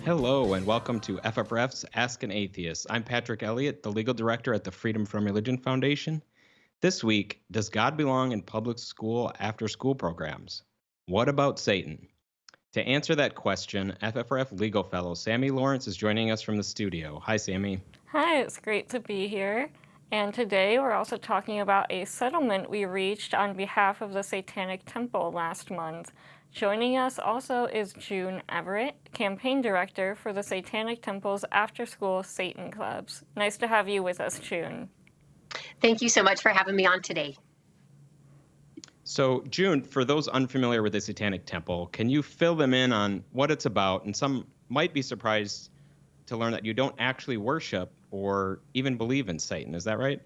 Hello, and welcome to FFRF's Ask an Atheist. I'm Patrick Elliott, the legal director at the Freedom from Religion Foundation. This week, does God belong in public school after-school programs? What about Satan? To answer that question, FFRF legal fellow Sammy Lawrence is joining us from the studio. Hi, Sammy. Hi, it's great to be here. And today we're also talking about a settlement we reached on behalf of the Satanic Temple last month. Joining us also is June Everett, campaign director for the Satanic Temple's after-school Satan clubs. Nice to have you with us, June. Thank you so much for having me on today. So, June, for those unfamiliar with the Satanic Temple, can you fill them in on what it's about? And some might be surprised to learn that you don't actually worship or even believe in Satan. Is that right?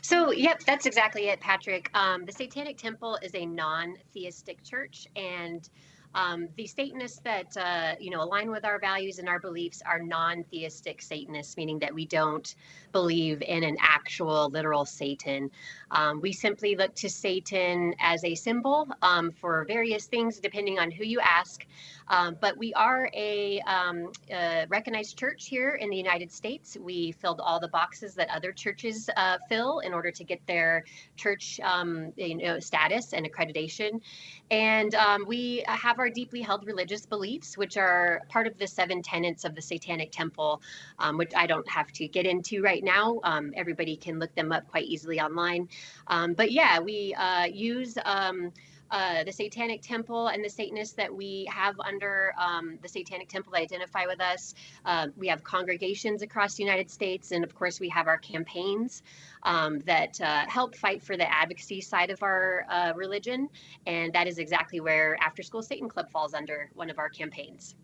So, yep, that's exactly it, Patrick. The Satanic Temple is a non-theistic church, and the Satanists that align with our values and our beliefs are non-theistic Satanists, meaning that we don't believe in an actual literal Satan. We simply look to Satan as a symbol for various things, depending on who you ask. But we are a recognized church here in the United States. We filled all the boxes that other churches fill in order to get their church status and accreditation. And we have our deeply held religious beliefs, which are part of the 7 tenets of the Satanic Temple, which I don't have to get into right now. Everybody can look them up quite easily online. But yeah, we use the Satanic Temple and the Satanists that we have under the Satanic Temple that identify with us. We have congregations across the United States, and of course we have our campaigns that help fight for the advocacy side of our religion, and that is exactly where After School Satan Club falls under one of our campaigns.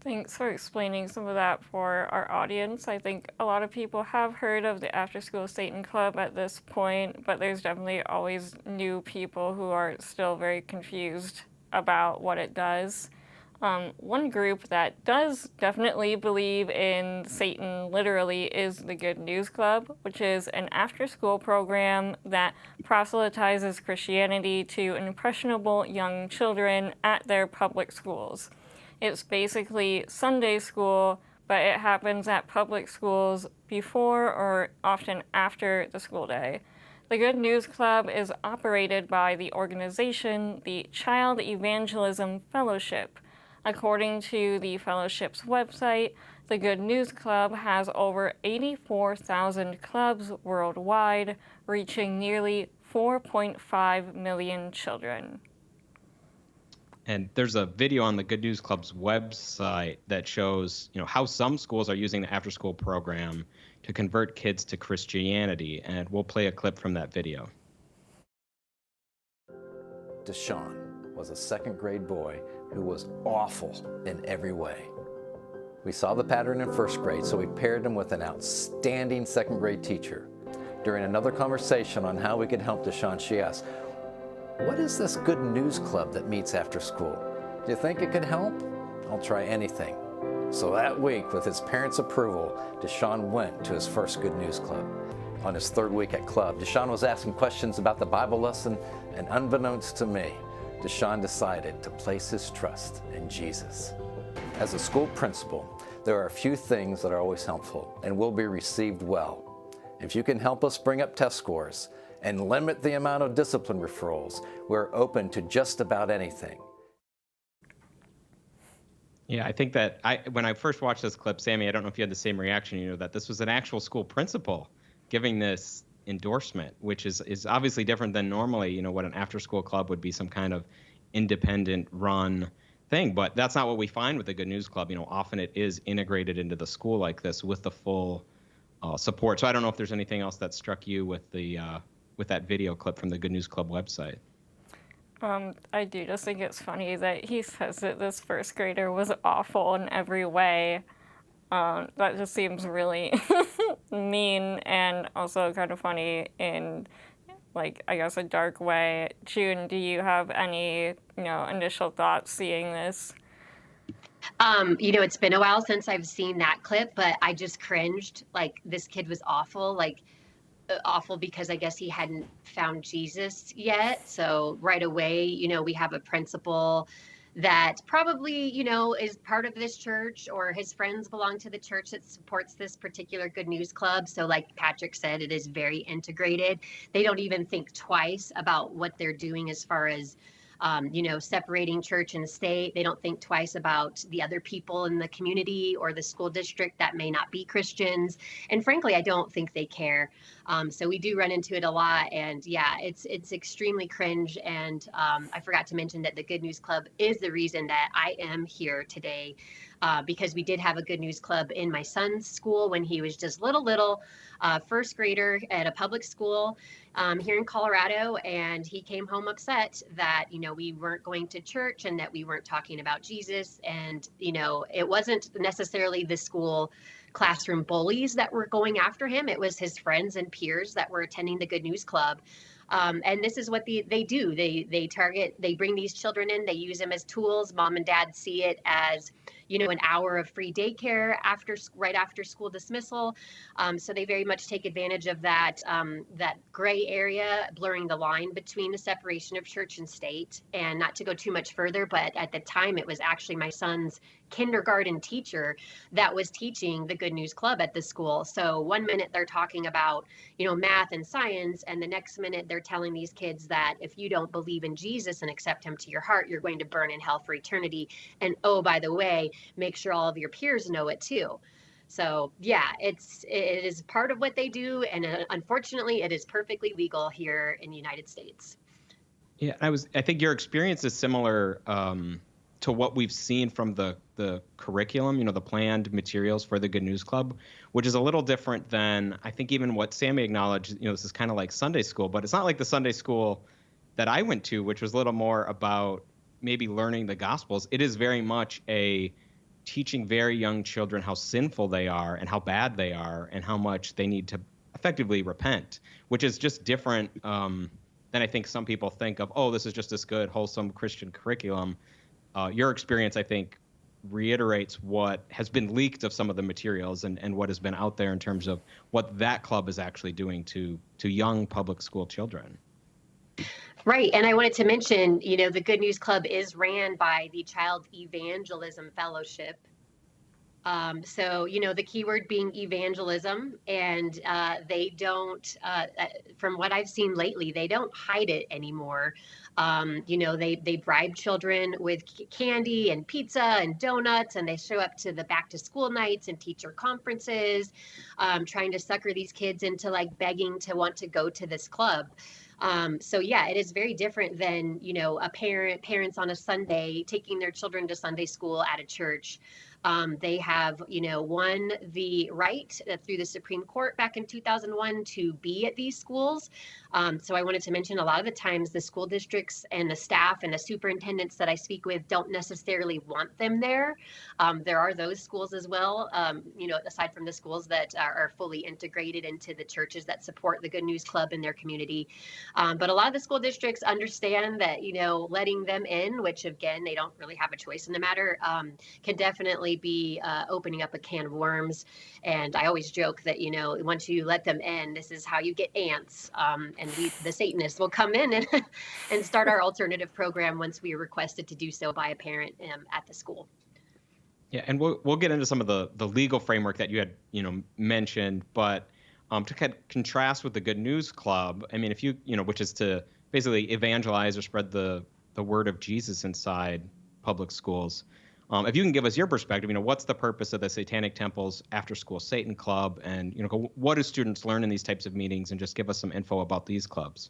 Thanks for explaining some of that for our audience. I think a lot of people have heard of the After School Satan Club at this point, but there's definitely always new people who are still very confused about what it does. One group that does definitely believe in Satan literally is the Good News Club, which is an after-school program that proselytizes Christianity to impressionable young children at their public schools. It's basically Sunday school, but it happens at public schools before or often after the school day. The Good News Club is operated by the organization, the Child Evangelism Fellowship. According to the fellowship's website, the Good News Club has over 84,000 clubs worldwide, reaching nearly 4.5 million children. And there's a video on the Good News Club's website that shows, how some schools are using the after-school program to convert kids to Christianity, and we'll play a clip from that video. Deshaun was a second-grade boy who was awful in every way. We saw the pattern in first grade, so we paired him with an outstanding second-grade teacher. During another conversation on how we could help Deshaun, she asked, "What is this Good News Club that meets after school? Do you think it could help?" "I'll try anything." So that week, with his parents' approval, Deshaun went to his first Good News Club. On his 3rd week at club, Deshaun was asking questions about the Bible lesson, and unbeknownst to me, Deshaun decided to place his trust in Jesus. As a school principal, there are a few things that are always helpful and will be received well. If you can help us bring up test scores and limit the amount of discipline referrals, we're open to just about anything. Yeah, I think that when I first watched this clip, Sammy, I don't know if you had the same reaction, that this was an actual school principal giving this endorsement, which is obviously different than normally, what an after-school club would be, some kind of independent run thing. But that's not what we find with the Good News Club. Often it is integrated into the school like this with the full support. So I don't know if there's anything else that struck you with that video clip from the Good News Club website. I do just think it's funny that he says that this first grader was awful in every way. That just seems really mean and also kind of funny in, I guess, a dark way. June, do you have any, initial thoughts seeing this? It's been a while since I've seen that clip, but I just cringed. This kid was awful. Awful because I guess he hadn't found Jesus yet. So right away, we have a principal that probably, is part of this church, or his friends belong to the church that supports this particular Good News Club. So like Patrick said, it is very integrated. They don't even think twice about what they're doing as far as separating church and state. They don't think twice about the other people in the community or the school district that may not be Christians. And frankly, I don't think they care. So we do run into it a lot. And yeah, it's extremely cringe. And I forgot to mention that the Good News Club is the reason that I am here today, because we did have a Good News Club in my son's school when he was just little first grader at a public school here in Colorado, and he came home upset that we weren't going to church and that we weren't talking about Jesus. And it wasn't necessarily the school classroom bullies that were going after him. It was his friends and peers that were attending the Good News Club. And this is what they do. They bring these children in, they use them as tools. Mom and dad see it as, an hour of free daycare right after school dismissal. So they very much take advantage of that gray area, blurring the line between the separation of church and state. And not to go too much further, but at the time it was actually my son's kindergarten teacher that was teaching the Good News Club at the school. So one minute they're talking about, math and science, and the next minute they're telling these kids that if you don't believe in Jesus and accept him to your heart, you're going to burn in hell for eternity. And oh, by the way, make sure all of your peers know it too. So yeah, it is part of what they do, and unfortunately, it is perfectly legal here in the United States. Yeah, I think your experience is similar to what we've seen from the curriculum, the planned materials for the Good News Club, which is a little different than I think even what Sammy acknowledged. This is kind of like Sunday school, but it's not like the Sunday school that I went to, which was a little more about maybe learning the Gospels. It is very much a teaching very young children how sinful they are and how bad they are and how much they need to effectively repent, which is just different than I think some people think of, oh, this is just this good, wholesome Christian curriculum. Your experience, I think, reiterates what has been leaked of some of the materials and what has been out there in terms of what that club is actually doing to young public school children. Right. And I wanted to mention, the Good News Club is ran by the Child Evangelism Fellowship. So, the keyword being evangelism, and they don't, from what I've seen lately, they don't hide it anymore. They bribe children with candy and pizza and donuts, and they show up to the back to school nights and teacher conferences, trying to sucker these kids into like begging to want to go to this club. So yeah, it is very different than, parents on a Sunday taking their children to Sunday school at a church. They have, won the right through the Supreme Court back in 2001 to be at these schools. So I wanted to mention a lot of the times the school districts and the staff and the superintendents that I speak with don't necessarily want them there. There are those schools as well, aside from the schools that are fully integrated into the churches that support the Good News Club in their community. But a lot of the school districts understand that, letting them in, which again, they don't really have a choice in the matter, can definitely be opening up a can of worms. And I always joke that, once you let them in, this is how you get ants. And the Satanists will come in and start our alternative program once we are requested to do so by a parent at the school. Yeah, and we'll get into some of the legal framework that you had mentioned, but to contrast with the Good News Club, I mean, if you which is to basically evangelize or spread the word of Jesus inside public schools. If you can give us your perspective, what's the purpose of the Satanic Temple's After School Satan Club, and what do students learn in these types of meetings, and just give us some info about these clubs.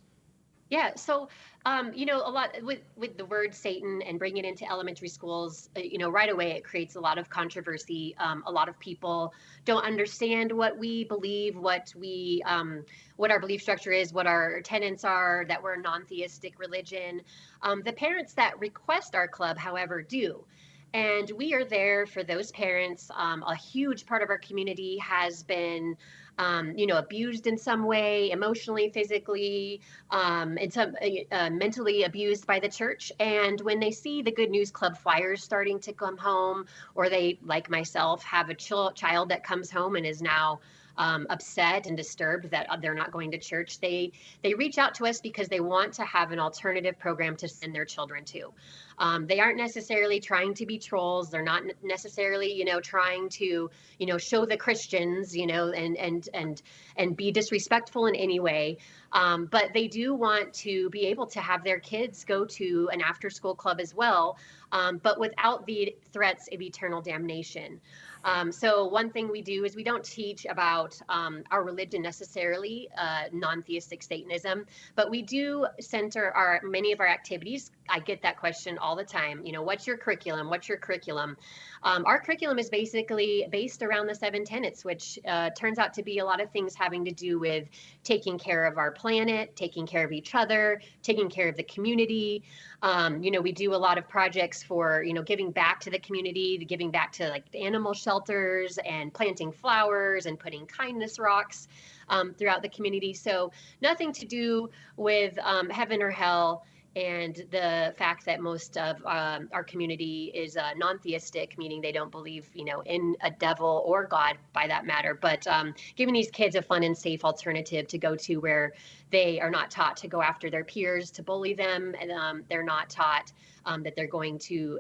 Yeah, so a lot with the word Satan and bringing it into elementary schools, right away it creates a lot of controversy. A lot of people don't understand what we believe, what our belief structure is, what our tenets are, that we're a non-theistic religion. The parents that request our club, however, do. And we are there for those parents. A huge part of our community has been, abused in some way, emotionally, physically, and some mentally abused by the church. And when they see the Good News Club flyers starting to come home, or they, like myself, have a child that comes home and is now upset and disturbed that they're not going to church, they reach out to us because they want to have an alternative program to send their children to. They aren't necessarily trying to be trolls. They're not necessarily, trying to, show the Christians, and be disrespectful in any way. But they do want to be able to have their kids go to an after-school club as well, but without the threats of eternal damnation. So one thing we do is we don't teach about our religion necessarily, non-theistic Satanism, but we do center many of our activities. I get that question all the time. What's your curriculum? What's your curriculum? Our curriculum is basically based around the 7 tenets, which turns out to be a lot of things having to do with taking care of our planet, taking care of each other, taking care of the community. We do a lot of projects for, giving back to the community, giving back to like the animal shelters and planting flowers and putting kindness rocks throughout the community. So nothing to do with heaven or hell. And the fact that most of our community is non-theistic, meaning they don't believe, in a devil or God by that matter, but giving these kids a fun and safe alternative to go to where they are not taught to go after their peers, to bully them, and they're not taught that they're going to,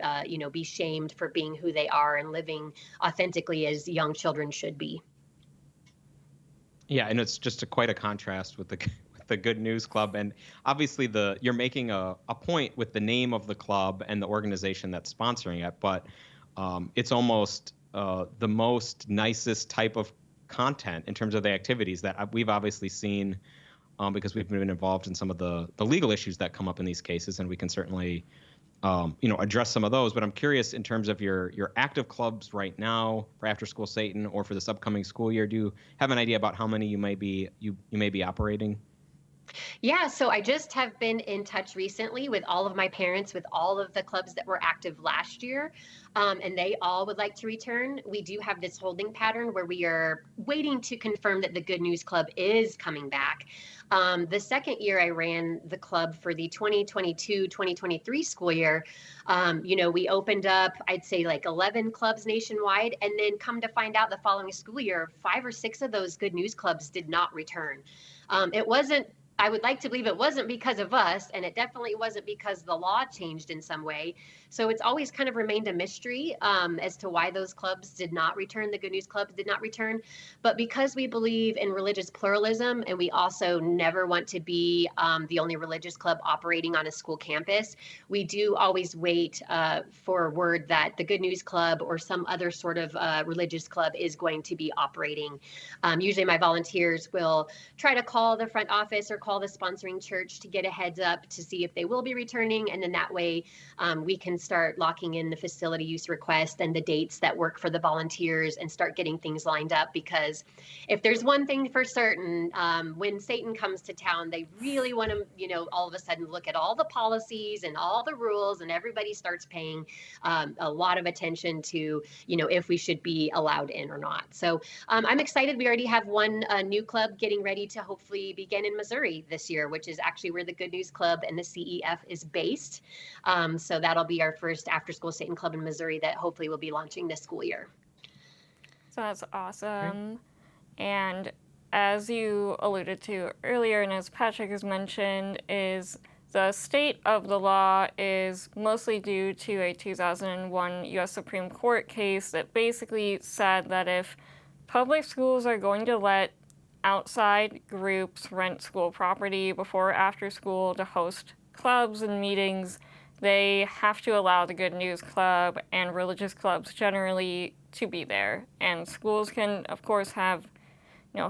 be shamed for being who they are and living authentically as young children should be. Yeah, and it's just quite a contrast with the Good News Club, and obviously you're making a point with the name of the club and the organization that's sponsoring it, but it's almost the most nicest type of content in terms of the activities that we've obviously seen, because we've been involved in some of the legal issues that come up in these cases, and we can certainly address some of those. But I'm curious, in terms of your active clubs right now for After School Satan or for this upcoming school year, do you have an idea about how many you may be operating? Yeah, so I just have been in touch recently with all of my parents, with all of the clubs that were active last year, and they all would like to return. We do have this holding pattern where we are waiting to confirm that the Good News Club is coming back. The second year I ran the club for the 2022-2023 school year, we opened up, I'd say like 11 clubs nationwide, and then come to find out the following school year, 5 or 6 of those Good News Clubs did not return. I would like to believe it wasn't because of us, and it definitely wasn't because the law changed in some way. So it's always kind of remained a mystery as to why those clubs did not return, the Good News Clubs did not return. But because we believe in religious pluralism, and we also never want to be the only religious club operating on a school campus, we do always wait for word that the Good News Club or some other sort of religious club is going to be operating. Usually my volunteers will try to call the front office or call the sponsoring church to get a heads up to see if they will be returning, and then that way we can start locking in the facility use request and the dates that work for the volunteers and start getting things lined up. Because if there's one thing for certain, when Satan comes to town, they really want to, all of a sudden look at all the policies and all the rules, and everybody starts paying a lot of attention to, if we should be allowed in or not. So I'm excited. We already have one new club getting ready to hopefully begin in Missouri this year, which is actually where the Good News Club and the CEF is based. So that'll be our first After School Satan Club in Missouri that hopefully will be launching this school year. So that's awesome. And as you alluded to earlier, and as Patrick has mentioned, is the state of the law is mostly due to a 2001 U.S. Supreme Court case that basically said that if public schools are going to let outside groups rent school property before or after school to host clubs and meetings, they have to allow the Good News Club and religious clubs generally to be there. And schools can, of course, have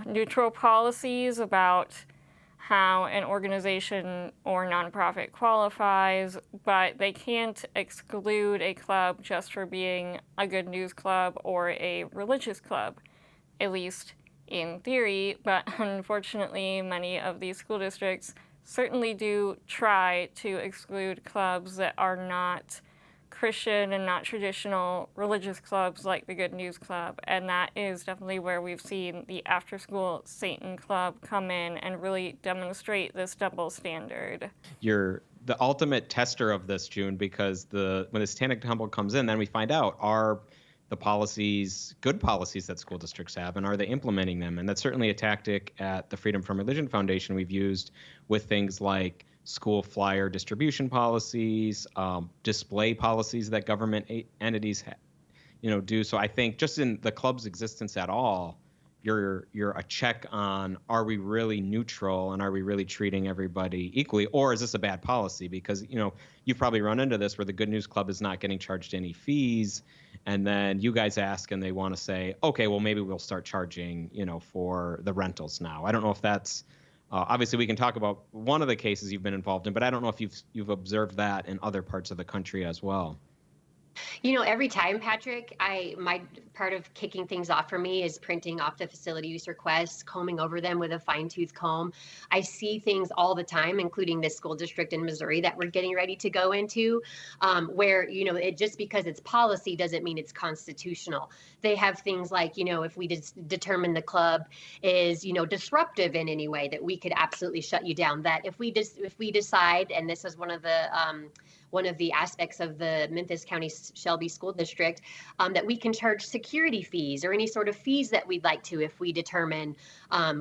neutral policies about how an organization or nonprofit qualifies, but they can't exclude a club just for being a Good News Club or a religious club, at least in theory. But unfortunately, many of these school districts certainly do try to exclude clubs that are not Christian and not traditional religious clubs like the Good News Club. And that is definitely where we've seen the After School Satan Club come in and really demonstrate this double standard. You're the ultimate tester of this, June, because when the Satanic Temple comes in, then we find out, are the policies good policies that school districts have, and are they implementing them? And that's certainly a tactic at the Freedom from Religion Foundation we've used with things like school flyer distribution policies, display policies that government entities do. So I think just in the club's existence at all, you're a check on, are we really neutral and are we really treating everybody equally, or is this a bad policy? Because you've probably run into this where the Good News Club is not getting charged any fees, and then you guys ask and they want to say, okay, well maybe we'll start charging for the rentals now. I don't know if that's obviously we can talk about one of the cases you've been involved in, but I don't know if you've observed that in other parts of the country as well. Every time, Patrick, my part of kicking things off for me is printing off the facility use requests, combing over them with a fine-tooth comb. I see things all the time, including this school district in Missouri that we're getting ready to go into, where, it just because it's policy doesn't mean it's constitutional. They have things like, if we determine the club is, disruptive in any way, that we could absolutely shut you down. That if we decide, and this is one of the aspects of the Memphis County Shelby School District, that we can charge security fees or any sort of fees that we'd like to if we determine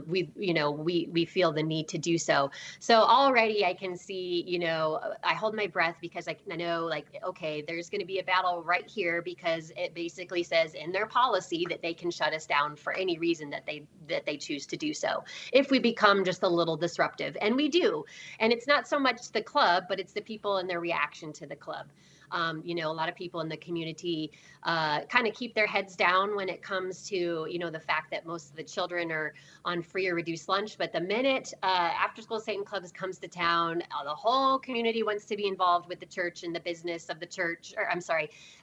we feel the need to do so. So already I can see, I hold my breath because I know, okay, there's going to be a battle right here because it basically says in their policy that they can shut us down for any reason that they choose to do so if we become just a little disruptive, and we do. And it's not so much the club, but it's the people and their reaction to the club. A lot of people in the community kind of keep their heads down when it comes to, the fact that most of the children are on free or reduced lunch. But the minute After School Satan Clubs comes to town, the whole community wants to be involved with the church and the business of the church,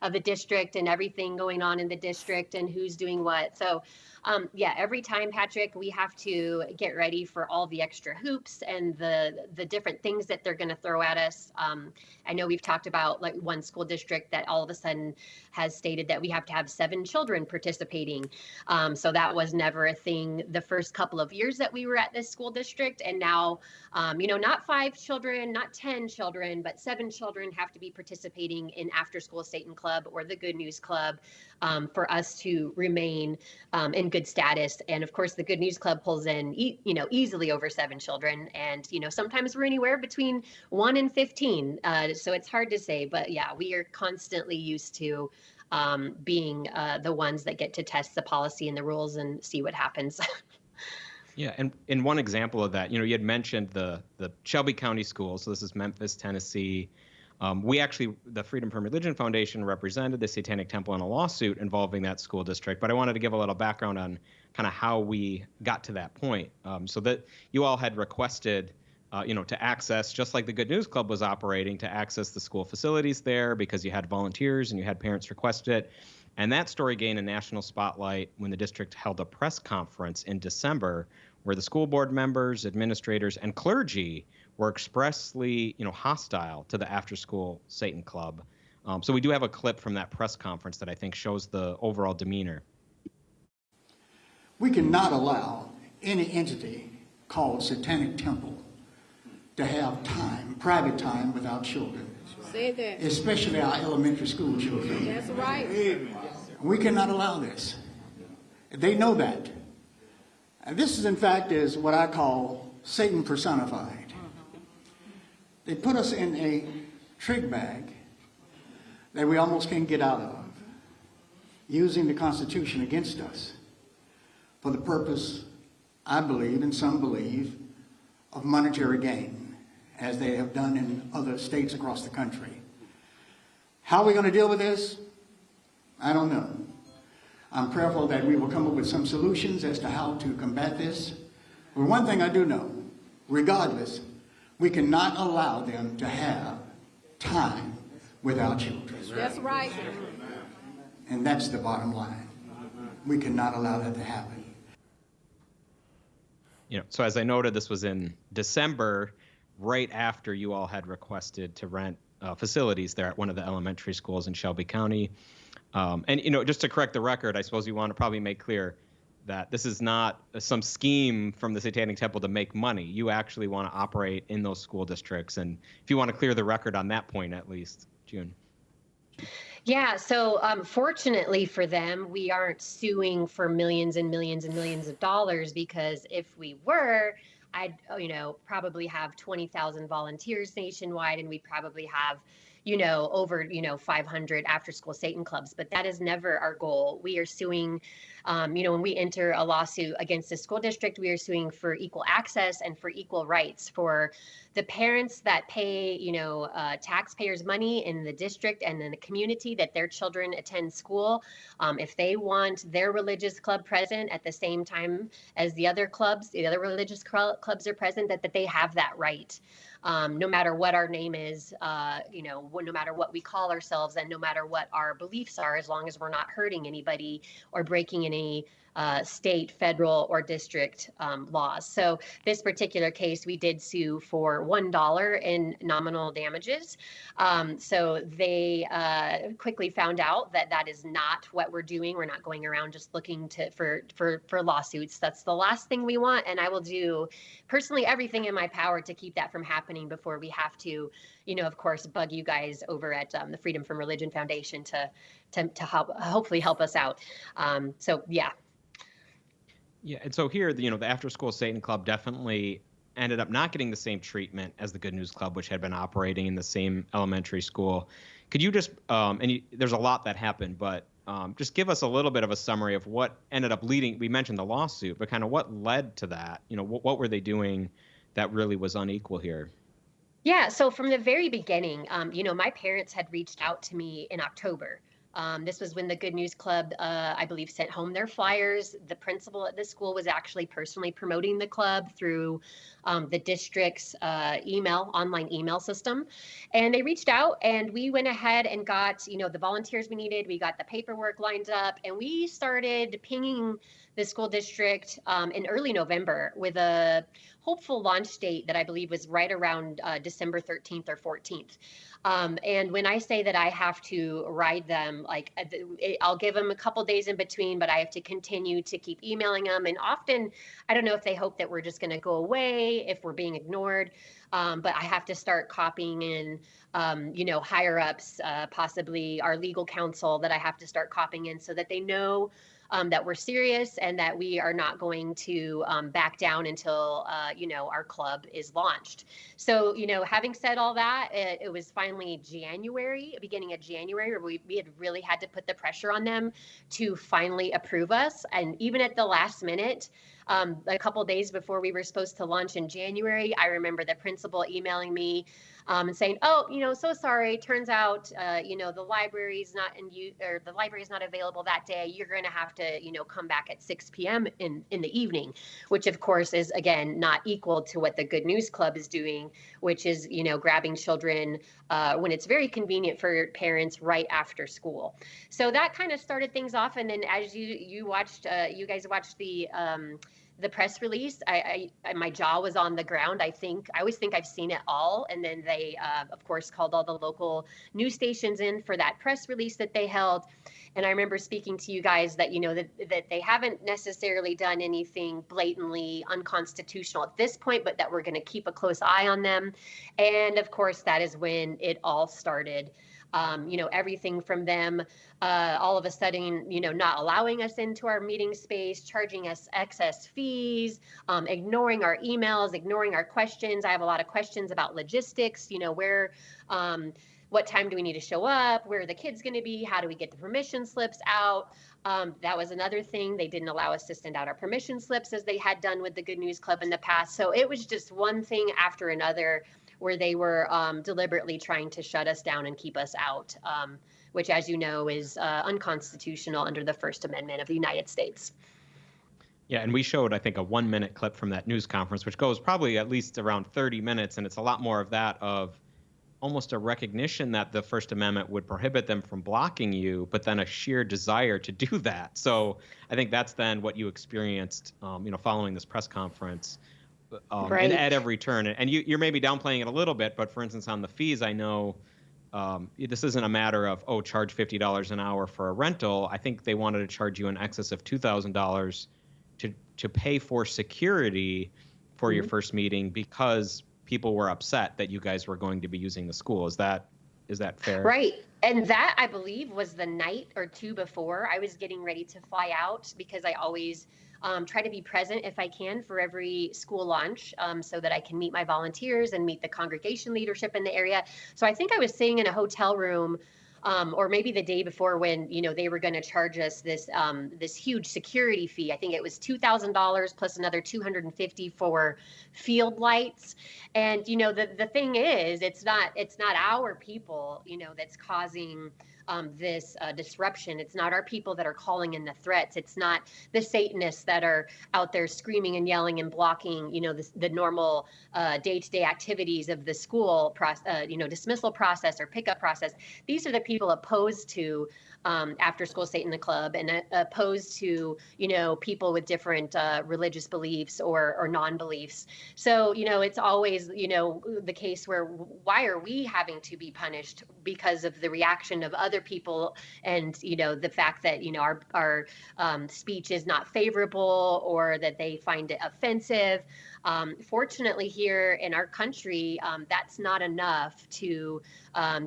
of the district and everything going on in the district and who's doing what. So every time, Patrick, we have to get ready for all the extra hoops and the different things that they're going to throw at us. I know we've talked about one school district that all of a sudden has stated that we have to have 7 children participating. So that was never a thing the first couple of years that we were at this school district. And now, not 5 children, not 10 children, but 7 children have to be participating in After School Satan Club or the Good News Club for us to remain in good status. And of course, the Good News Club pulls in, easily over 7 children. And, sometimes we're anywhere between 1 and 15. So it's hard to say, but yeah, we are constantly used to being the ones that get to test the policy and the rules and see what happens. Yeah, and in one example of that, you had mentioned the Shelby County Schools. So this is Memphis, Tennessee. The Freedom from Religion Foundation represented the Satanic Temple in a lawsuit involving that school district. But I wanted to give a little background on kind of how we got to that point. So that you all had requested, to access, just like the Good News Club was operating, to access the school facilities there because you had volunteers and you had parents request it. And that story gained a national spotlight when the district held a press conference in December where the school board members, administrators, and clergy were expressly, hostile to the After School Satan Club. So we do have a clip from that press conference that I think shows the overall demeanor. We cannot allow any entity called Satanic Temple to have time, private time with our children. Say that. Especially our elementary school children. That's right. We cannot allow this. They know that. And this is, in fact, is what I call Satan personified. They put us in a trig bag that we almost can't get out of, using the Constitution against us for the purpose, I believe, and some believe, of monetary gain, as they have done in other states across the country. How are we going to deal with this? I don't know. I'm prayerful that we will come up with some solutions as to how to combat this. But one thing I do know, regardless, we cannot allow them to have time with our children. That's right. And that's the bottom line. We cannot allow that to happen. So as I noted, this was in December, right after you all had requested to rent facilities there at one of the elementary schools in Shelby County. And, just to correct the record, I suppose you want to probably make clear that this is not some scheme from the Satanic Temple to make money. You actually want to operate in those school districts. And if you want to clear the record on that point, at least, June. Yeah, so fortunately for them, we aren't suing for millions and millions and millions of dollars, because if we were, I'd, probably have 20,000 volunteers nationwide, and we'd probably have, over, 500 after school Satan clubs. But that is never our goal. We are suing, when we enter a lawsuit against the school district, we are suing for equal access and for equal rights for the parents that pay, taxpayers' money in the district and in the community that their children attend school. If they want their religious club present at the same time as the other clubs, the other religious clubs are present, that they have that right. No matter what our name is, no matter what we call ourselves, and no matter what our beliefs are, as long as we're not hurting anybody or breaking any state, federal, or district laws. So this particular case, we did sue for $1 in nominal damages. So they quickly found out that that is not what we're doing. We're not going around just looking for lawsuits. That's the last thing we want. And I will do personally everything in my power to keep that from happening before we have to, of course, bug you guys over at the Freedom from Religion Foundation to hopefully help us out. So yeah. Yeah, and so here, the After School Satan Club definitely ended up not getting the same treatment as the Good News Club, which had been operating in the same elementary school. Could you just, there's a lot that happened, but just give us a little bit of a summary of what ended up leading, we mentioned the lawsuit, but kind of what led to that? What were they doing that really was unequal here? Yeah, so from the very beginning, my parents had reached out to me in October. This was when the Good News Club, I believe, sent home their flyers. The principal at the school was actually personally promoting the club through the district's online email system. And they reached out, and we went ahead and got, the volunteers we needed. We got the paperwork lined up, and we started pinging the school district in early November with a hopeful launch date that I believe was right around December 13th or 14th. And when I say that I have to ride them, I'll give them a couple days in between, but I have to continue to keep emailing them. And often, I don't know if they hope that we're just going to go away, if we're being ignored. But I have to start copying in, higher ups, possibly our legal counsel, that I have to start copying in so that they know that we're serious and that we are not going to back down until, our club is launched. So, having said all that, it was finally beginning of January, where we had really had to put the pressure on them to finally approve us. And even at the last minute, a couple days before we were supposed to launch in January, I remember the principal emailing me and saying, "Oh, so sorry. Turns out, the library's not the library's not available that day. You're going to have to, come back at 6 p.m. in the evening," which of course is, again, not equal to what the Good News Club is doing, which is, grabbing children when it's very convenient for parents right after school. So that kind of started things off. And then as you guys watched the press release, my jaw was on the ground. I always think I've seen it all. And then they, of course, called all the local news stations in for that press release that they held. And I remember speaking to you guys that, that they haven't necessarily done anything blatantly unconstitutional at this point, but that we're going to keep a close eye on them. And of course, that is when it all started. Everything from them all of a sudden, not allowing us into our meeting space, charging us excess fees, ignoring our emails, ignoring our questions. I have a lot of questions about logistics, what time do we need to show up? Where are the kids going to be? How do we get the permission slips out? That was another thing. They didn't allow us to send out our permission slips as they had done with the Good News Club in the past. So it was just one thing after another where they were deliberately trying to shut us down and keep us out, which, as you know, is unconstitutional under the First Amendment of the United States. Yeah, and we showed, I think, a 1-minute clip from that news conference, which goes probably at least around 30 minutes, and it's a lot more of that of almost a recognition that the First Amendment would prohibit them from blocking you, but then a sheer desire to do that. So I think that's then what you experienced, following this press conference. Right. And at every turn, and you're maybe downplaying it a little bit, but for instance, on the fees, I know this isn't a matter of, charge $50 an hour for a rental. I think they wanted to charge you in excess of $2,000 to pay for security for your first meeting because people were upset that you guys were going to be using the school. Is that fair? Right. And that, I believe, was the night or two before I was getting ready to fly out, because I always try to be present if I can for every school launch, so that I can meet my volunteers and meet the congregation leadership in the area. So I think I was sitting in a hotel room, or maybe the day before, when they were going to charge us this huge security fee. I think it was $2,000 plus another $250 for field lights. And the thing is, it's not our people that's causing this disruption. It's not our people that are calling in the threats. It's not the Satanists that are out there screaming and yelling and blocking the normal day-to-day activities of the school dismissal process or pickup process. These are the people opposed to After School Satan Club, and opposed to people with different religious beliefs or non-beliefs. So it's always the case where, why are we having to be punished because of the reaction of other people, and the fact that our speech is not favorable, or that they find it offensive. Fortunately, here in our country, that's not enough to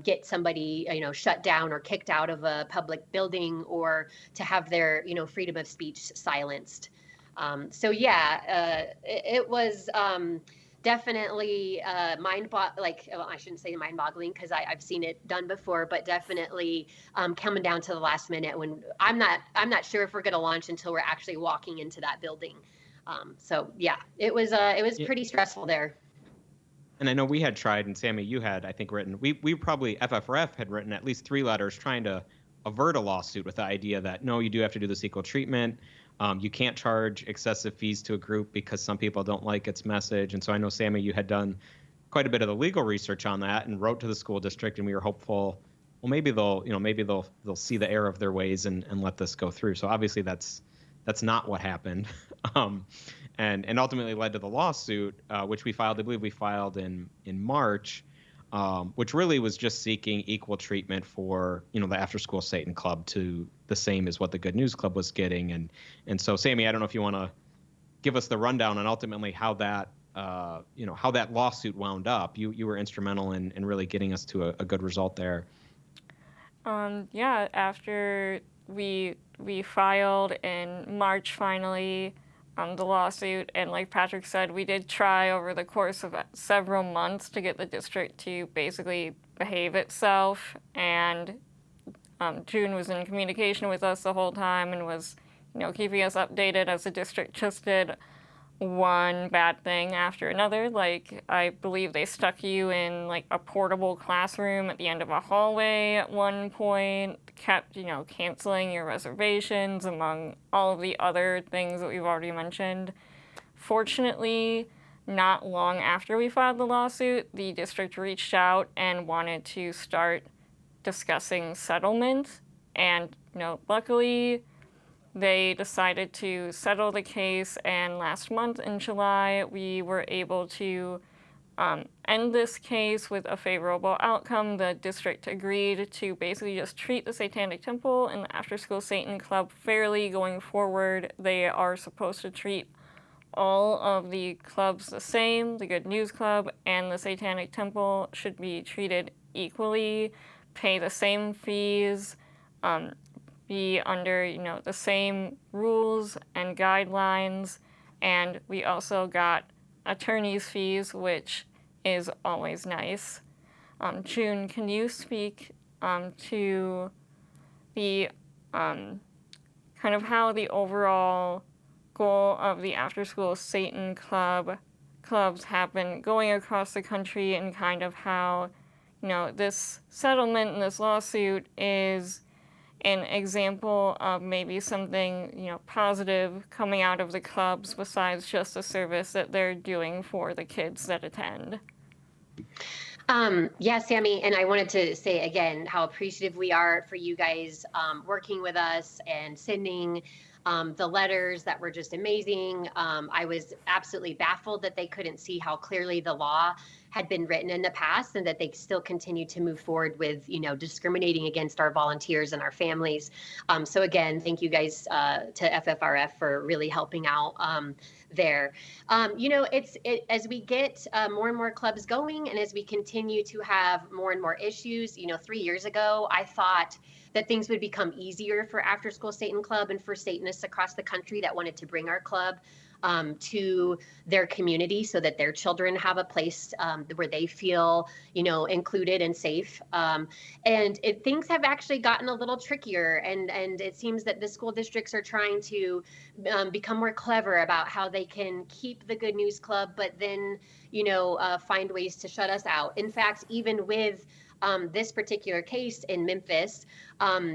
get somebody shut down or kicked out of a public building, or to have their freedom of speech silenced. So yeah, it was definitely I shouldn't say mind-boggling, because I've seen it done before, but definitely coming down to the last minute, when I'm not sure if we're going to launch until we're actually walking into that building. So yeah, it was pretty stressful there. And I know we had tried, and Sammy, you had, I think, written, we probably, FFRF had written at least 3 letters trying to avert a lawsuit, with the idea that, no, you do have to do this equal treatment. You can't charge excessive fees to a group because some people don't like its message. And so I know, Sammy, you had done quite a bit of the legal research on that and wrote to the school district, and we were hopeful, well, maybe they'll see the error of their ways and let this go through. So obviously that's not what happened. And ultimately led to the lawsuit, which we filed, I believe we filed in March, which really was just seeking equal treatment for, the After School Satan Club to the same as what the Good News Club was getting. And so, Sammy, I don't know if you want to give us the rundown on ultimately how that, how that lawsuit wound up. You were instrumental in really getting us to a good result there. Yeah, after we filed in March finally, the lawsuit, and like Patrick said, we did try over the course of several months to get the district to basically behave itself, and June was in communication with us the whole time and was keeping us updated as the district just did one bad thing after another. Like, I believe they stuck you in like a portable classroom at the end of a hallway at one point, kept canceling your reservations, among all of the other things that we've already mentioned. Fortunately, not long after we filed the lawsuit, the district reached out and wanted to start discussing settlement, and luckily they decided to settle the case, and last month in July, we were able to end this case with a favorable outcome. The district agreed to basically just treat the Satanic Temple and the After School Satan Club fairly going forward. They are supposed to treat all of the clubs the same. The Good News Club and the Satanic Temple should be treated equally, pay the same fees, be under the same rules and guidelines, and we also got attorney's fees, which is always nice. June, can you speak to the kind of how the overall goal of the After School Satan clubs have been going across the country, and kind of how this settlement and this lawsuit is an example of maybe something positive coming out of the clubs besides just the service that they're doing for the kids that attend? Yeah, Sammy, and I wanted to say again how appreciative we are for you guys working with us and sending the letters that were just amazing. I was absolutely baffled that they couldn't see how clearly the law had been written in the past, and that they still continue to move forward with, discriminating against our volunteers and our families. So again, thank you guys to FFRF for really helping out there. As we get more and more clubs going, and as we continue to have more and more issues, 3 years ago, I thought that things would become easier for After School Satan Club and for Satanists across the country that wanted to bring our club to their community, so that their children have a place where they feel, included and safe. Things have actually gotten a little trickier, and it seems that the school districts are trying to become more clever about how they can keep the Good News Club, but then, find ways to shut us out. In fact, even with this particular case in Memphis,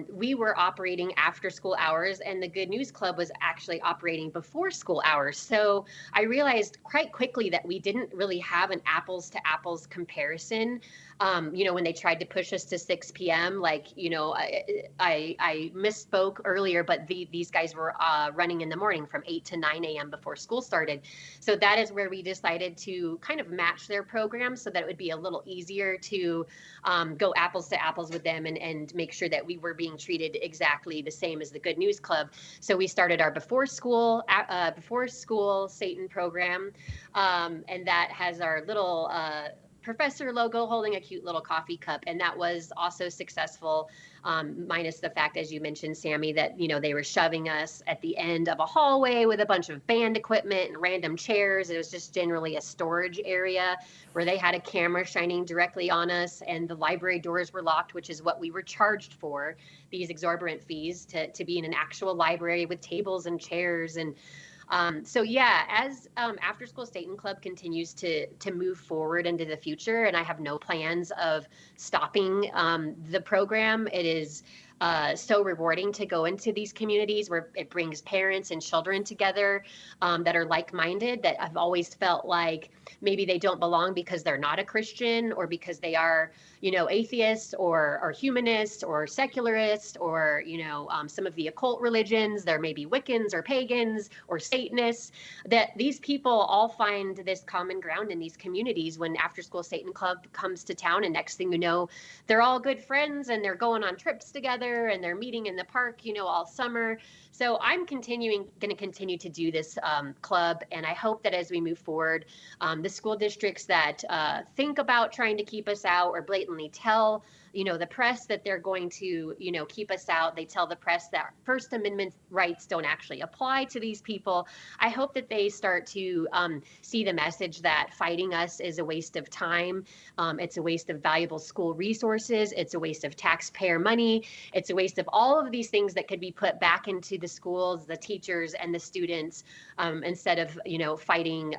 we were operating after school hours, and the Good News Club was actually operating before school hours. So I realized quite quickly that we didn't really have an apples to apples comparison. When they tried to push us to 6 p.m., I misspoke earlier, but these guys were running in the morning from 8 to 9 a.m. before school started. So that is where we decided to kind of match their program, so that it would be a little easier to go apples to apples with them, and make sure that we were being treated exactly the same as the Good News Club. So we started our before school Satan program, and that has our little professor logo holding a cute little coffee cup, and that was also successful, minus the fact, as you mentioned, Sammy, that they were shoving us at the end of a hallway with a bunch of band equipment and random chairs. It was just generally a storage area where they had a camera shining directly on us, and the library doors were locked, which is what we were charged for, these exorbitant fees to be in an actual library with tables and chairs. And as After School Satan Club continues to move forward into the future, and I have no plans of stopping the program, it is so rewarding to go into these communities where it brings parents and children together that are like-minded, that I've always felt like maybe they don't belong because they're not a Christian, or because they are, atheists or humanists or secularists, or, some of the occult religions. There may be Wiccans or pagans or Satanists, that these people all find this common ground in these communities when After School Satan Club comes to town, and next thing you know, they're all good friends, and they're going on trips together, and they're meeting in the park, all summer. So I'm going to continue to do this club, and I hope that as we move forward, the school districts that think about trying to keep us out, or blatantly tell the press that they're going to keep us out, they tell the press that First Amendment rights don't actually apply to these people. I hope that they start to see the message that fighting us is a waste of time. It's a waste of valuable school resources. It's a waste of taxpayer money. It's a waste of all of these things that could be put back into the schools, the teachers, and the students, instead of fighting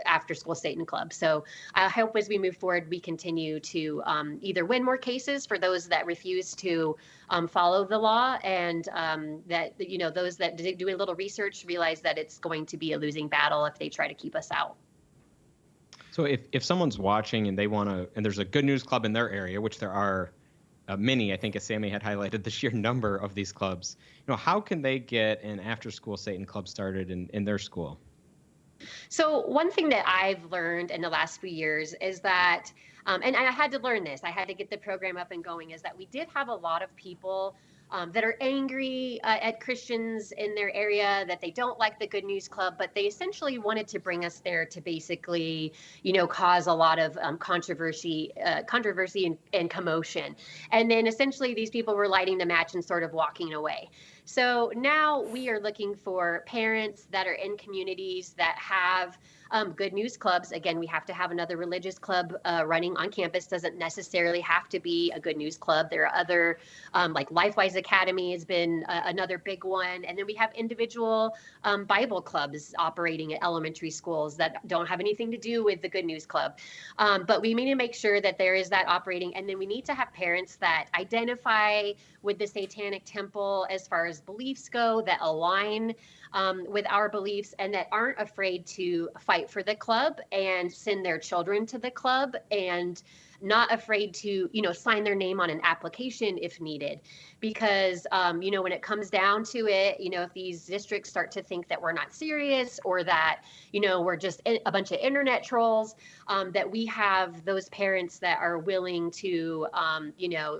After School Satan Club. So I hope as we move forward, we continue to either win more cases for those that refuse to follow the law, and that those that do a little research realize that it's going to be a losing battle if they try to keep us out. So if someone's watching and they want to, and there's a Good News Club in their area, which there are many, I think, as Sammy had highlighted, the sheer number of these clubs, how can they get an After School Satan Club started in their school? So one thing that I've learned in the last few years is that, and I had to learn this, I had to get the program up and going, is that we did have a lot of people that are angry at Christians in their area, that they don't like the Good News Club, but they essentially wanted to bring us there to basically, cause a lot of controversy and commotion. And then essentially these people were lighting the match and sort of walking away. So now we are looking for parents that are in communities that have Good News Clubs. Again, we have to have another religious club running on campus. Doesn't necessarily have to be a Good News Club. There are other, like LifeWise Academy has been another big one. And then we have individual Bible clubs operating at elementary schools that don't have anything to do with the Good News Club. But we need to make sure that there is that operating. And then we need to have parents that identify with the Satanic Temple as far as beliefs go, that align with our beliefs, and that aren't afraid to fight for the club and send their children to the club, and not afraid to, sign their name on an application if needed. Because, when it comes down to it, if these districts start to think that we're not serious, or that, we're just a bunch of internet trolls, that we have those parents that are willing to,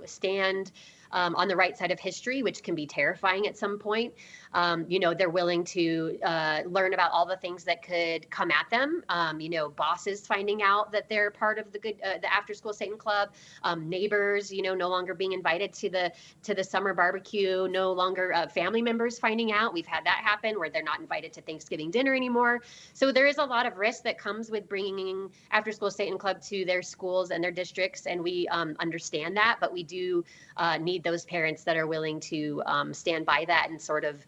stand on the right side of history, which can be terrifying at some point. They're willing to learn about all the things that could come at them. Bosses finding out that they're part of the after school Satan Club, neighbors, no longer being invited to the summer barbecue, no longer family members finding out. We've had that happen where they're not invited to Thanksgiving dinner anymore. So there is a lot of risk that comes with bringing after school Satan Club to their schools and their districts, and we understand that, but we do need those parents that are willing to stand by that and sort of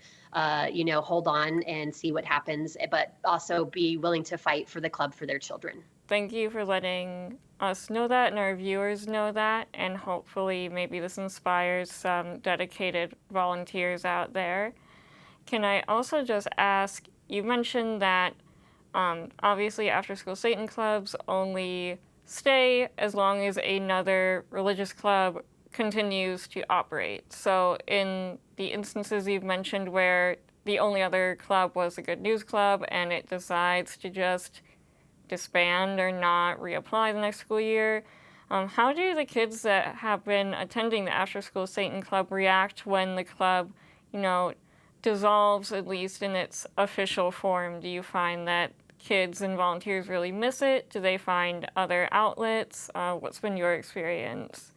hold on and see what happens, but also be willing to fight for the club for their children. Thank you for letting us know that and our viewers know that, and hopefully maybe this inspires some dedicated volunteers out there. Can I also just ask, you mentioned that obviously after school Satan clubs only stay as long as another religious club continues to operate. So in the instances you've mentioned where the only other club was the Good News Club and it decides to just disband or not reapply the next school year, how do the kids that have been attending the After School Satan Club react when the club, dissolves, at least in its official form? Do you find that kids and volunteers really miss it? Do they find other outlets? What's been your experience?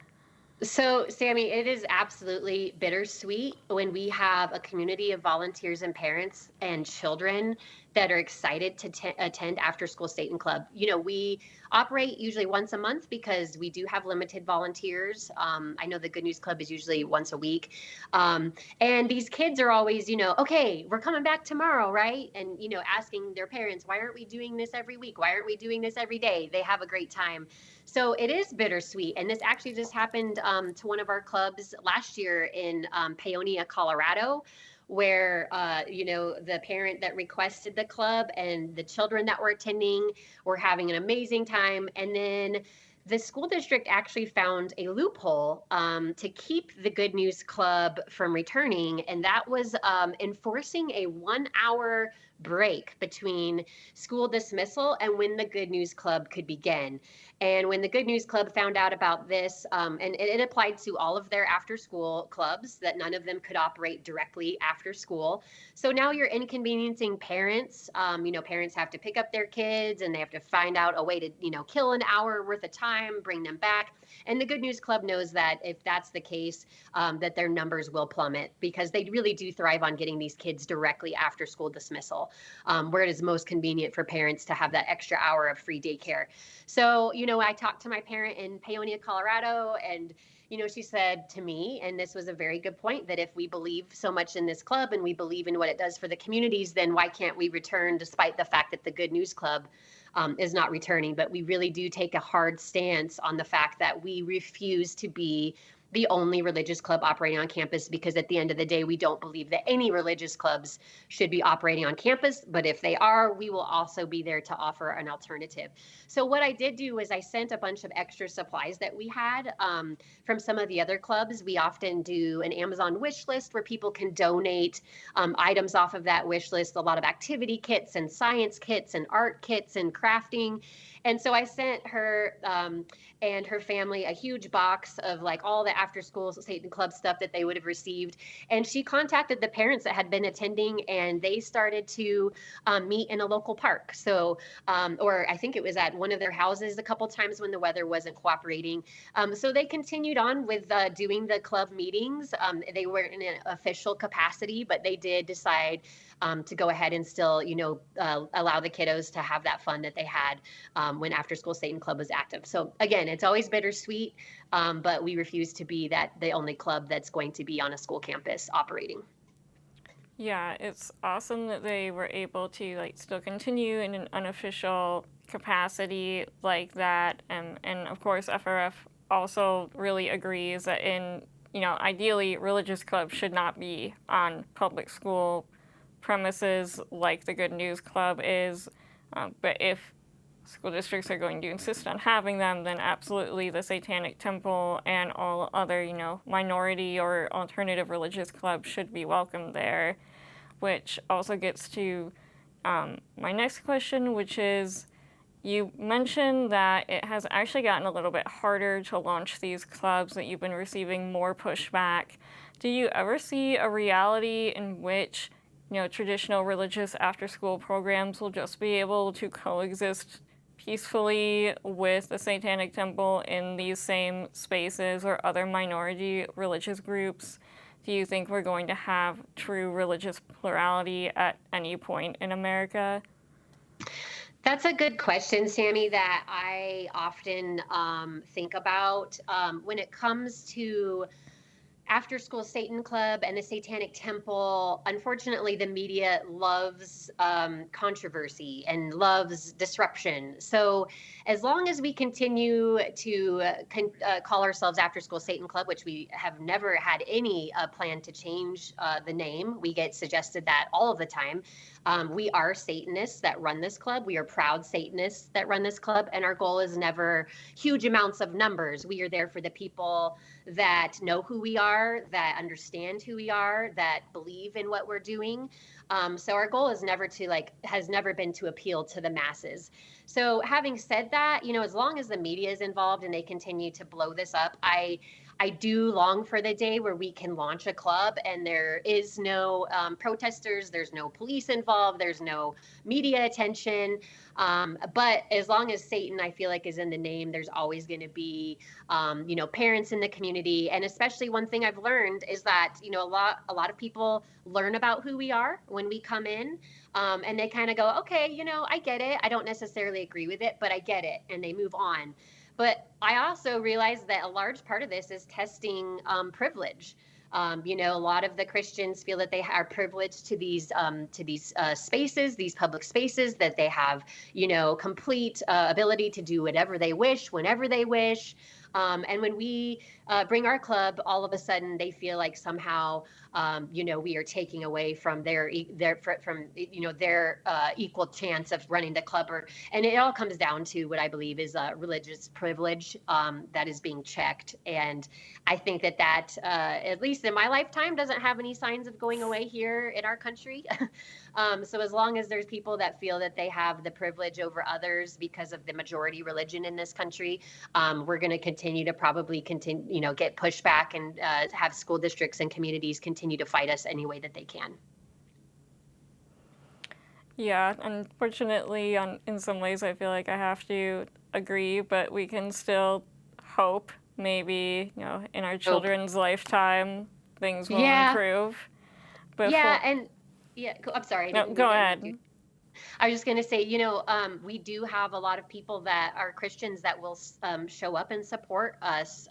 So, Sammy, it is absolutely bittersweet when we have a community of volunteers and parents and children that are excited to attend After School Satan Club. We operate usually once a month because we do have limited volunteers. I know the Good News Club is usually once a week. And these kids are always, okay, we're coming back tomorrow, right? And, asking their parents, why aren't we doing this every week? Why aren't we doing this every day? They have a great time. So it is bittersweet. And this actually just happened to one of our clubs last year in Paonia, Colorado, where, the parent that requested the club and the children that were attending were having an amazing time. And then the school district actually found a loophole to keep the Good News Club from returning, and that was enforcing a 1-hour break between school dismissal and when the Good News Club could begin. And when the Good News Club found out about this, and it applied to all of their after-school clubs, that none of them could operate directly after school. So now you're inconveniencing parents. Parents have to pick up their kids and they have to find out a way to, kill an hour worth of time, bring them back. And the Good News Club knows that if that's the case, that their numbers will plummet, because they really do thrive on getting these kids directly after school dismissal, where it is most convenient for parents to have that extra hour of free daycare. So, I talked to my parent in Paonia, Colorado, and she said to me, and this was a very good point, that if we believe so much in this club and we believe in what it does for the communities, then why can't we return, despite the fact that the Good News Club is not returning? But we really do take a hard stance on the fact that we refuse to be the only religious club operating on campus, because at the end of the day, we don't believe that any religious clubs should be operating on campus. But if they are, we will also be there to offer an alternative. So what I did do is I sent a bunch of extra supplies that we had from some of the other clubs. We often do an Amazon wish list where people can donate items off of that wish list, a lot of activity kits and science kits and art kits and crafting. And so I sent her and her family a huge box of like all the after school Satan Club stuff that they would have received. And she contacted the parents that had been attending, and they started to meet in a local park. So, or I think it was at one of their houses a couple times when the weather wasn't cooperating. So they continued on with doing the club meetings. They weren't in an official capacity, but they did decide to go ahead and still, allow the kiddos to have that fun that they had when After School Satan Club was active. So again, it's always bittersweet, but we refuse to be the only club that's going to be on a school campus operating. Yeah, it's awesome that they were able to still continue in an unofficial capacity like that, and of course FRF also really agrees that ideally religious clubs should not be on public school premises like the Good News Club is, but if school districts are going to insist on having them, then absolutely the Satanic Temple and all other, minority or alternative religious clubs should be welcome there. Which also gets to my next question, which is, you mentioned that it has actually gotten a little bit harder to launch these clubs, that you've been receiving more pushback. Do you ever see a reality in which, traditional religious after-school programs will just be able to coexist peacefully with the Satanic Temple in these same spaces or other minority religious groups? Do you think we're going to have true religious plurality at any point in America? That's a good question, Sammy, that I often think about when it comes to after school Satan Club and the Satanic Temple. Unfortunately, the media loves controversy and loves disruption. So as long as we continue to call ourselves After School Satan Club, which we have never had any plan to change the name, we get suggested that all of the time. We are Satanists that run this club. We are proud Satanists that run this club. And our goal is never huge amounts of numbers. We are there for the people that know who we are, that understand who we are, that believe in what we're doing. So our goal is has never been to appeal to the masses. So having said that, as long as the media is involved and they continue to blow this up, I do long for the day where we can launch a club and there is no protesters, there's no police involved, there's no media attention. But as long as Satan, I feel like, is in the name, there's always going to be, parents in the community. And especially one thing I've learned is that, a lot of people learn about who we are when we come in. And they kind of go, okay, I get it. I don't necessarily agree with it, but I get it. And they move on. But I also realize that a large part of this is testing privilege. A lot of the Christians feel that they are privileged to these spaces, these public spaces, that they have, complete ability to do whatever they wish, whenever they wish. And when we bring our club, all of a sudden they feel like somehow, we are taking away from their equal chance of running the club. And it all comes down to what I believe is religious privilege that is being checked. And I think that at least in my lifetime, doesn't have any signs of going away here in our country. So as long as there's people that feel that they have the privilege over others because of the majority religion in this country, we're going to continue to probably get pushback and have school districts and communities continue to fight us any way that they can. Yeah, unfortunately, in some ways, I feel like I have to agree, but we can still hope maybe, in our children's lifetime, things will improve. I'm sorry. No, go ahead. I was just going to say, we do have a lot of people that are Christians that will show up and support us.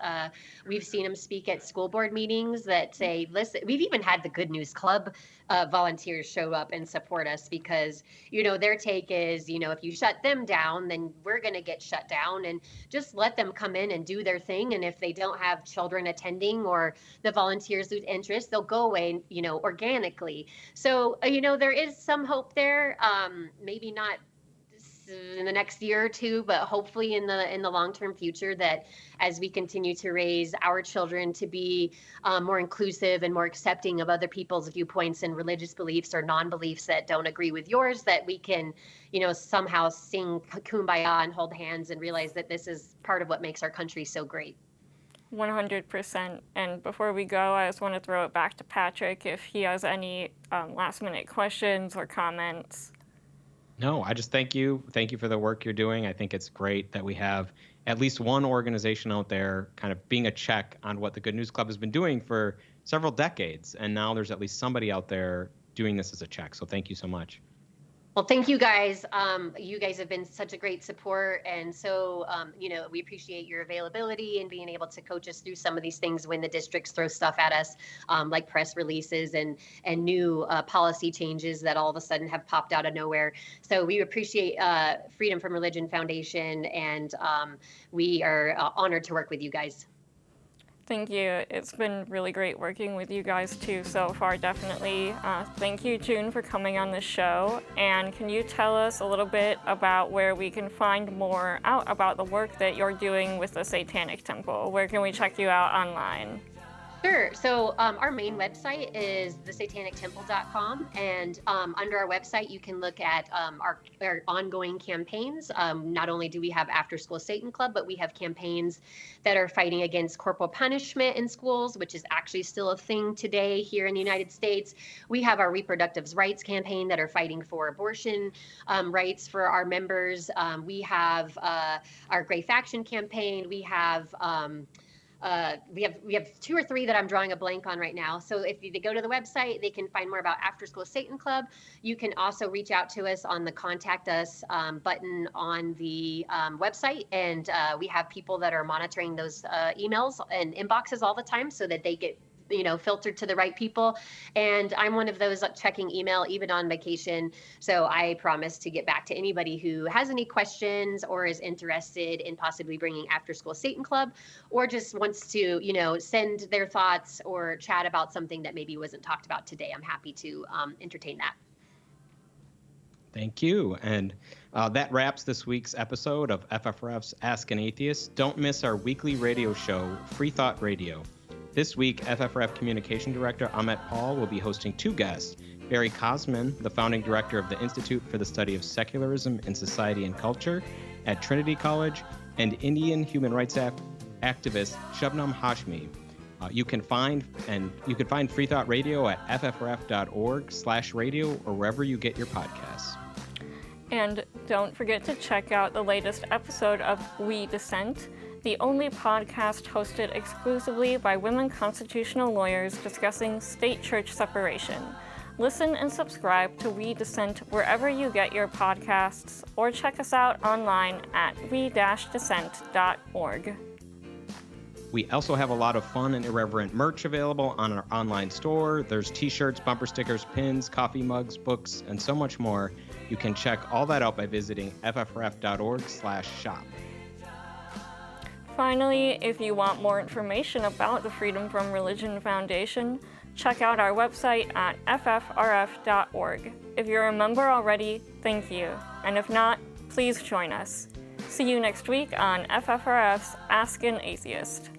We've seen them speak at school board meetings that say, listen, we've even had the Good News Club volunteers show up and support us because, their take is, if you shut them down, then we're going to get shut down, and just let them come in and do their thing. And if they don't have children attending or the volunteers lose interest, they'll go away, organically. So, there is some hope there. Maybe not in the next year or two, but hopefully in the long-term future, that as we continue to raise our children to be more inclusive and more accepting of other people's viewpoints and religious beliefs or non-beliefs that don't agree with yours, that we can, somehow sing Kumbaya and hold hands and realize that this is part of what makes our country so great. 100%. And before we go, I just want to throw it back to Patrick if he has any last-minute questions or comments. No, I just thank you. Thank you for the work you're doing. I think it's great that we have at least one organization out there kind of being a check on what the Good News Club has been doing for several decades. And now there's at least somebody out there doing this as a check. So thank you so much. Well, thank you guys. You guys have been such a great support. And so, we appreciate your availability and being able to coach us through some of these things when the districts throw stuff at us, like press releases and new policy changes that all of a sudden have popped out of nowhere. So we appreciate Freedom from Religion Foundation, and we are honored to work with you guys. Thank you. It's been really great working with you guys too so far, definitely. Thank you, June, for coming on the show. And can you tell us a little bit about where we can find more out about the work that you're doing with the Satanic Temple? Where can we check you out online? Sure. So our main website is thesatanictemple.com, and under our website you can look at our ongoing campaigns. Not only do we have After School Satan Club, but we have campaigns that are fighting against corporal punishment in schools, which is actually still a thing today here in the United States. We have our reproductive rights campaign that are fighting for abortion rights for our members. We have our Gray Faction campaign. We have 2 or 3 that I'm drawing a blank on right now. So if they go to the website, they can find more about After School Satan Club. You can also reach out to us on the Contact Us button on the website. And we have people that are monitoring those emails and inboxes all the time so that they get filtered to the right people. And I'm one of those checking email even on vacation. So I promise to get back to anybody who has any questions or is interested in possibly bringing After School Satan Club, or just wants to, send their thoughts or chat about something that maybe wasn't talked about today. I'm happy to entertain that. Thank you. And that wraps this week's episode of FFRF's Ask an Atheist. Don't miss our weekly radio show, Free Thought Radio. This week, FFRF Communication Director Ahmet Paul will be hosting 2 guests, Barry Cosman, the founding director of the Institute for the Study of Secularism in Society and Culture at Trinity College, and Indian human rights activist Shabnam Hashmi. You can find Free Thought Radio at ffrf.org/radio or wherever you get your podcasts. And don't forget to check out the latest episode of We Dissent, the only podcast hosted exclusively by women constitutional lawyers discussing state-church separation. Listen and subscribe to We Dissent wherever you get your podcasts, or check us out online at we-dissent.org. We also have a lot of fun and irreverent merch available on our online store. There's t-shirts, bumper stickers, pins, coffee mugs, books, and so much more. You can check all that out by visiting ffrf.org/shop. Finally, if you want more information about the Freedom from Religion Foundation, check out our website at ffrf.org. If you're a member already, thank you. And if not, please join us. See you next week on FFRF's Ask an Atheist.